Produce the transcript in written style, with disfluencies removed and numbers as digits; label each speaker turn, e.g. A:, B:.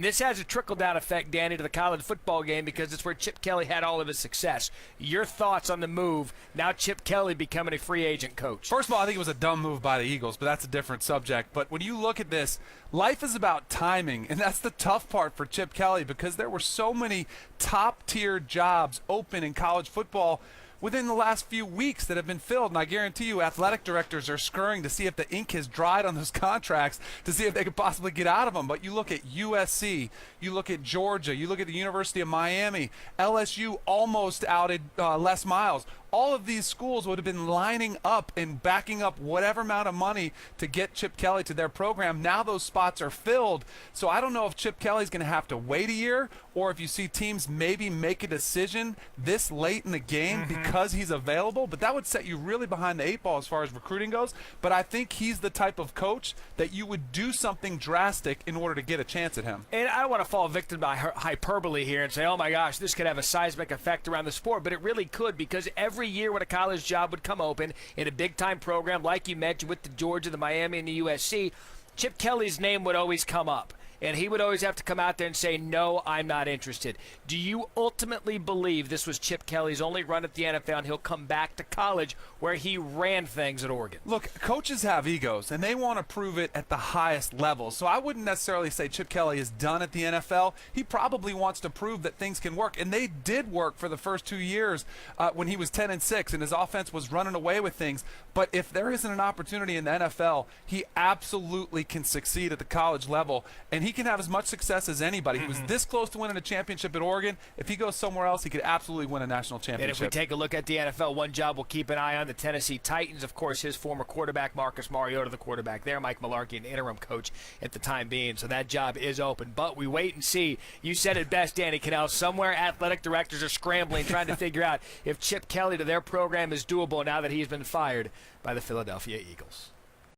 A: This has a trickle-down effect, Danny, to the college football game because it's where Chip Kelly had all of his success. Your thoughts on the move, now Chip Kelly becoming a free agent coach?
B: First of all, I think it was a dumb move by the Eagles, but that's a different subject. But when you look at this, life is about timing, and that's the tough part for Chip Kelly because there were so many top-tier jobs open in college football within the last few weeks that have been filled, and I guarantee you athletic directors are scurrying to see if the ink has dried on those contracts to see if they could possibly get out of them. But you look at USC, you look at Georgia, you look at the University of Miami, LSU almost outed Les Miles. All of these schools would have been lining up and backing up whatever amount of money to get Chip Kelly to their program. Now those spots are filled. So I don't know if Chip Kelly's going to have to wait a year or if you see teams maybe make a decision this late in the game because he's available. But that would set you really behind the eight ball as far as recruiting goes. But I think he's the type of coach that you would do something drastic in order to get a chance at him.
A: And I don't want to fall victim by hyperbole here and say, oh my gosh, this could have a seismic effect around the sport. But it really could because every year when a college job would come open in a big-time program, like you mentioned with the Georgia, the Miami, and the USC, Chip Kelly's name would always come up. And he would always have to come out there and say, no, I'm not interested. Do you ultimately believe this was Chip Kelly's only run at the NFL and he'll come back to college where he ran things at Oregon?
B: Look, coaches have egos, and they want to prove it at the highest level. So I wouldn't necessarily say Chip Kelly is done at the NFL. He probably wants to prove that things can work. And they did work for the first 2 years when he was 10-6 and his offense was running away with things. But if there isn't an opportunity in the NFL, he absolutely can succeed at the college level. And he can have as much success as anybody. He was this close to winning a championship at Oregon. If he goes somewhere else, he could absolutely win a national championship.
A: And if we take a look at the NFL, one job we'll keep an eye on, the Tennessee Titans. Of course, his former quarterback, Marcus Mariota, the quarterback there. Mike Mularkey, an interim coach at the time being. So that job is open. But we wait and see. You said it best, Danny Kanell. Somewhere athletic directors are scrambling, trying to figure out if Chip Kelly to their program is doable now that he's been fired by the Philadelphia Eagles.